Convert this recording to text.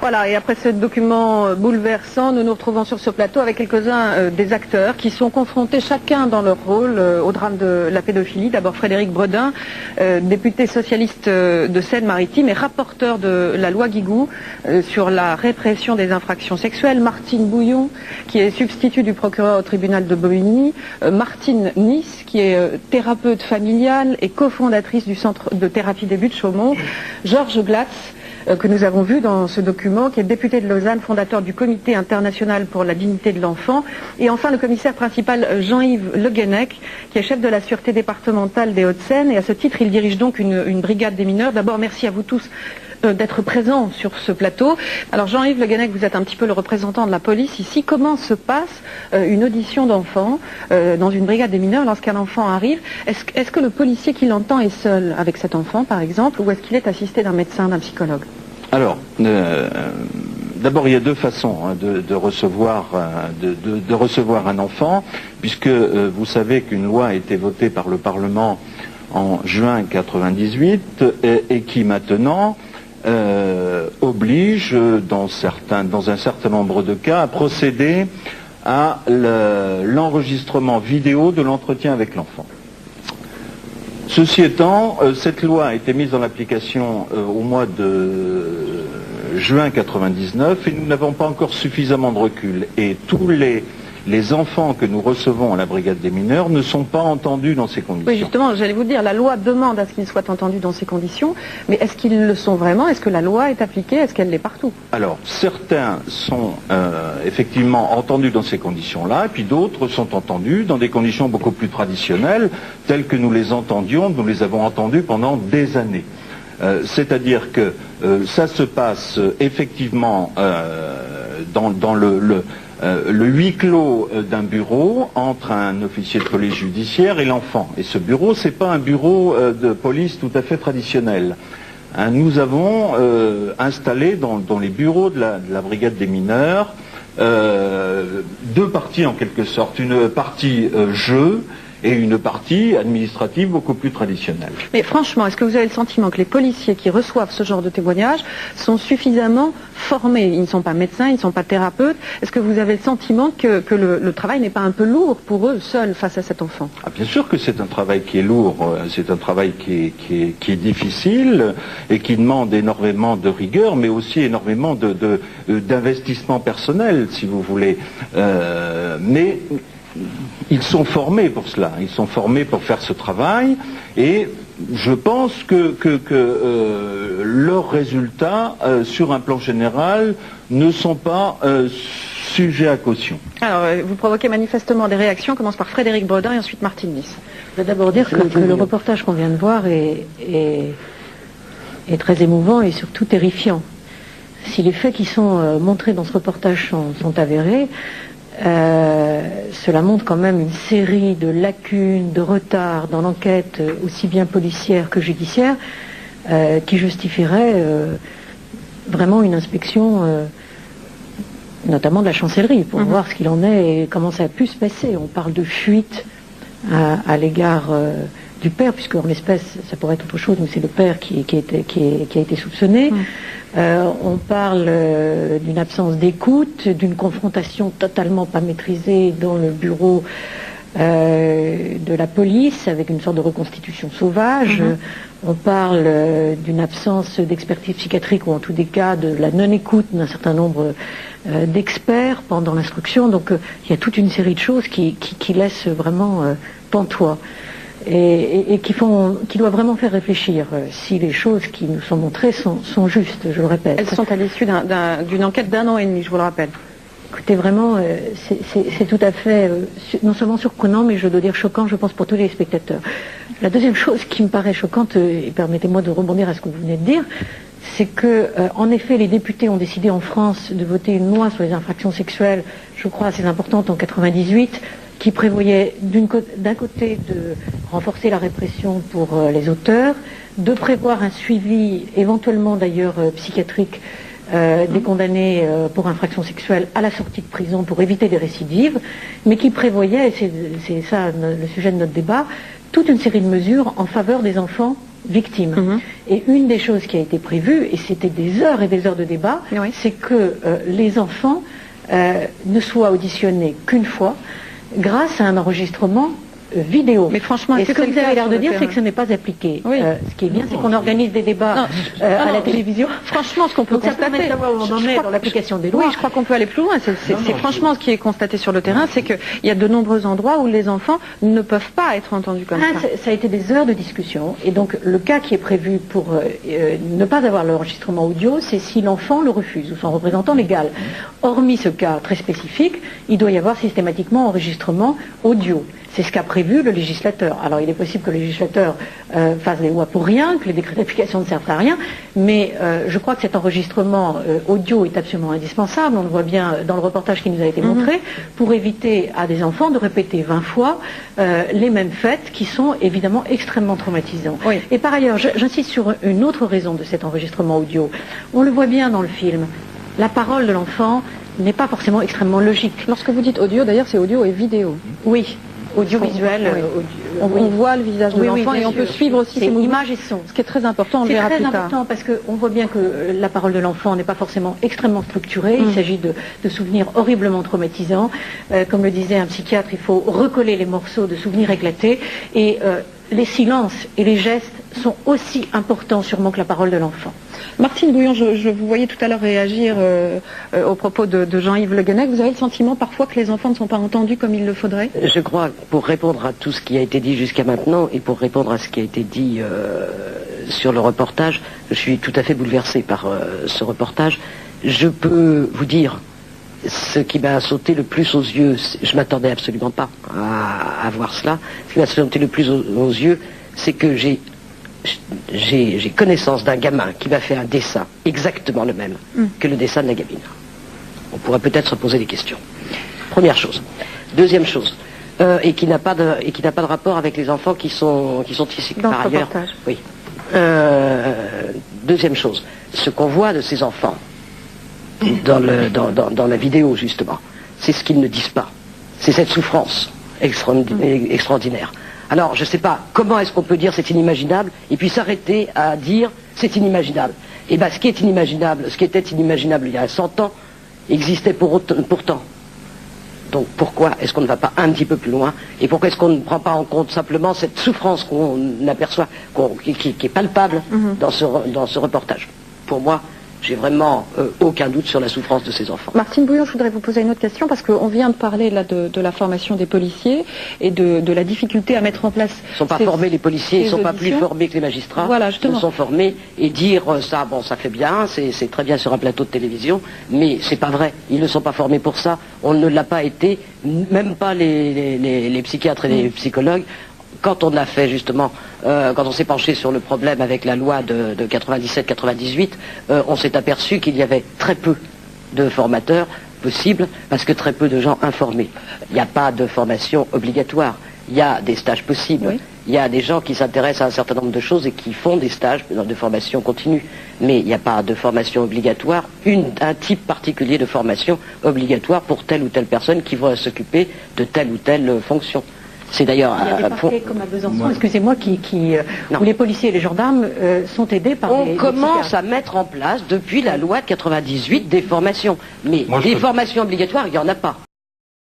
Voilà, et après ce document bouleversant, nous nous retrouvons sur ce plateau avec quelques-uns des acteurs qui sont confrontés chacun dans leur rôle au drame de la pédophilie. D'abord Frédéric Bredin, député socialiste de Seine-Maritime et rapporteur de la loi Guigou sur la répression des infractions sexuelles. Martine Bouillon, qui est substitut du procureur au tribunal de Bobigny. Martine Nice, qui est thérapeute familiale et cofondatrice du centre de thérapie des buts de Chaumont. Georges Glatz, que nous avons vu dans ce document, qui est député de Lausanne, fondateur du Comité international pour la dignité de l'enfant. Et enfin, le commissaire principal Jean-Yves Le Guenec, qui est chef de la sûreté départementale des Hauts-de-Seine. Et à ce titre, il dirige donc une brigade des mineurs. D'abord, merci à vous tous d'être présents sur ce plateau. Alors Jean-Yves Le Guenec, vous êtes un petit peu le représentant de la police ici. Comment se passe une audition d'enfant dans une brigade des mineurs lorsqu'un enfant arrive? Est-ce que le policier qui l'entend est seul avec cet enfant, par exemple, ou est-ce qu'il est assisté d'un médecin, d'un psychologue? Alors, d'abord, il y a deux façons de recevoir un enfant, puisque vous savez qu'une loi a été votée par le Parlement en juin 1998 et qui maintenant oblige, dans un certain nombre de cas, à procéder à l'enregistrement vidéo de l'entretien avec l'enfant. Ceci étant, cette loi a été mise en application au mois de juin 1999 et nous n'avons pas encore suffisamment de recul. Et tous les enfants que nous recevons à la brigade des mineurs ne sont pas entendus dans ces conditions. Oui, justement, j'allais vous dire, la loi demande à ce qu'ils soient entendus dans ces conditions, mais est-ce qu'ils le sont vraiment? Est-ce que la loi est appliquée? Est-ce qu'elle l'est partout? Alors, certains sont effectivement entendus dans ces conditions-là, et puis d'autres sont entendus dans des conditions beaucoup plus traditionnelles, telles que nous les avons entendus pendant des années. C'est-à-dire que ça se passe effectivement dans le huis clos d'un bureau entre un officier de police judiciaire et l'enfant. Et ce bureau, c'est pas un bureau de police tout à fait traditionnel. Nous avons installé dans les bureaux de la brigade des mineurs deux parties en quelque sorte. Une partie jeu et une partie administrative beaucoup plus traditionnelle. Mais franchement, est-ce que vous avez le sentiment que les policiers qui reçoivent ce genre de témoignages sont suffisamment formés? Ils ne sont pas médecins, ils ne sont pas thérapeutes. Est-ce que vous avez le sentiment que le travail n'est pas un peu lourd pour eux, seuls, face à cet enfant? Ah, bien sûr que c'est un travail qui est lourd, c'est un travail qui est difficile et qui demande énormément de rigueur, mais aussi énormément d'investissement personnel, si vous voulez. Mais ils sont formés pour cela, ils sont formés pour faire ce travail et je pense que leurs résultats sur un plan général ne sont pas sujets à caution. Alors vous provoquez manifestement des réactions, on commence par Frédéric Bredin et ensuite Martine Nice. Je vais d'abord dire que le reportage qu'on vient de voir est très émouvant et surtout terrifiant. Si les faits qui sont montrés dans ce reportage sont avérés, cela montre quand même une série de lacunes, de retards dans l'enquête aussi bien policière que judiciaire qui justifieraient vraiment une inspection notamment de la chancellerie pour voir ce qu'il en est et comment ça a pu se passer. On parle de fuite à l'égard du père, puisque en l'espèce ça pourrait être autre chose, mais c'est le père qui a été soupçonné. On parle d'une absence d'écoute, d'une confrontation totalement pas maîtrisée dans le bureau de la police avec une sorte de reconstitution sauvage. On parle d'une absence d'expertise psychiatrique ou en tous des cas de la non-écoute d'un certain nombre d'experts pendant l'instruction. Donc il y a toute une série de choses qui laissent vraiment pantois. Et qui doit vraiment faire réfléchir si les choses qui nous sont montrées sont justes, je le répète. Elles sont à l'issue d'une enquête d'1 an et demi, je vous le rappelle. Écoutez, vraiment, c'est tout à fait, non seulement surprenant, mais je dois dire choquant, je pense, pour tous les spectateurs. La deuxième chose qui me paraît choquante, et permettez-moi de rebondir à ce que vous venez de dire, c'est que, en effet, les députés ont décidé en France de voter une loi sur les infractions sexuelles, je crois assez importante, en 1998, qui prévoyait d'un côté de renforcer la répression pour les auteurs, de prévoir un suivi, éventuellement d'ailleurs psychiatrique, des condamnés pour infraction sexuelle à la sortie de prison pour éviter des récidives, mais qui prévoyait, et c'est ça le sujet de notre débat, toute une série de mesures en faveur des enfants victime. Et une des choses qui a été prévue, et c'était des heures et des heures de débat, c'est que les enfants ne soient auditionnés qu'une fois grâce à un enregistrement vidéo. Mais franchement, et ce que vous avez l'air de dire, c'est que ce n'est pas appliqué. Ce qui est bien, c'est qu'on organise des débats à la télévision. Franchement, ce qu'on peut constater, dans l'application des lois. Oui, je crois qu'on peut aller plus loin. C'est franchement ce qui est constaté sur le terrain, c'est qu'il y a de nombreux endroits où les enfants ne peuvent pas être entendus comme ça. Ça a été des heures de discussion, et donc le cas qui est prévu pour ne pas avoir l'enregistrement audio, c'est si l'enfant le refuse, ou son représentant légal. Hormis ce cas très spécifique, il doit y avoir systématiquement enregistrement audio. C'est ce qu'a prévu le législateur. Alors il est possible que le législateur fasse des lois pour rien, que les décrets d'application ne servent à rien, mais je crois que cet enregistrement audio est absolument indispensable. On le voit bien dans le reportage qui nous a été montré, pour éviter à des enfants de répéter 20 fois les mêmes faits qui sont évidemment extrêmement traumatisants. Et par ailleurs, j'insiste sur une autre raison de cet enregistrement audio. On le voit bien dans le film. La parole de l'enfant n'est pas forcément extrêmement logique. Lorsque vous dites audio, d'ailleurs, c'est audio et vidéo. Oui. Audiovisuel. On voit le visage de l'enfant et on peut suivre aussi ses images et sons. Ce qui est très important, on le verra plus tard. C'est très important parce qu'on voit bien que la parole de l'enfant n'est pas forcément extrêmement structurée. Il s'agit de souvenirs horriblement traumatisants. Comme le disait un psychiatre, il faut recoller les morceaux de souvenirs éclatés. Et les silences et les gestes sont aussi importants sûrement que la parole de l'enfant. Martine Bouillon, je vous voyais tout à l'heure réagir au propos de Jean-Yves Le Guenec. Vous avez le sentiment parfois que les enfants ne sont pas entendus comme il le faudrait? Je crois, pour répondre à tout ce qui a été dit jusqu'à maintenant et pour répondre à ce qui a été dit sur le reportage, je suis tout à fait bouleversé par ce reportage. Je peux vous dire ce qui m'a sauté le plus aux yeux, je m'attendais absolument pas à voir cela, ce qui m'a sauté le plus aux yeux, c'est que j'ai connaissance d'un gamin qui m'a fait un dessin exactement le même que le dessin de la gamine. On pourrait peut-être se poser des questions. Première chose. Deuxième chose, et qui n'a pas de rapport avec les enfants qui sont ici Dans par ce ailleurs. reportage. Oui. Deuxième chose, ce qu'on voit de ces enfants dans la vidéo justement, c'est ce qu'ils ne disent pas. C'est cette souffrance extraordinaire. Alors, je ne sais pas, comment est-ce qu'on peut dire c'est inimaginable et puis s'arrêter à dire c'est inimaginable. Eh bien, ce qui est inimaginable, ce qui était inimaginable il y a 100 ans, existait pourtant. Donc, pourquoi est-ce qu'on ne va pas un petit peu plus loin et pourquoi est-ce qu'on ne prend pas en compte simplement cette souffrance qu'on aperçoit, qui est palpable dans ce reportage? Pour moi, j'ai vraiment aucun doute sur la souffrance de ces enfants. Martine Bouillon, je voudrais vous poser une autre question parce qu'on vient de parler là de la formation des policiers et de la difficulté à mettre en place. Ils ne sont pas formés, les policiers, ils ne sont pas plus formés que les magistrats. Voilà, justement. Ils sont formés et dire ça, bon, ça fait bien, c'est très bien sur un plateau de télévision, mais c'est pas vrai. Ils ne sont pas formés pour ça. On ne l'a pas été, même pas les psychiatres et les psychologues. Quand on a fait justement, quand on s'est penché sur le problème avec la loi de 97-98, on s'est aperçu qu'il y avait très peu de formateurs possibles parce que très peu de gens informés. Il n'y a pas de formation obligatoire, il y a des stages possibles, il y a des gens qui s'intéressent à un certain nombre de choses et qui font des stages de formation continue, mais il n'y a pas de formation obligatoire, un type particulier de formation obligatoire pour telle ou telle personne qui va s'occuper de telle ou telle fonction. C'est d'ailleurs il y a des parquets comme à Besançon, excusez-moi, où les policiers et les gendarmes sont aidés par On commence à mettre en place, depuis la loi de 98, des formations. Mais des formations obligatoires, il n'y en a pas.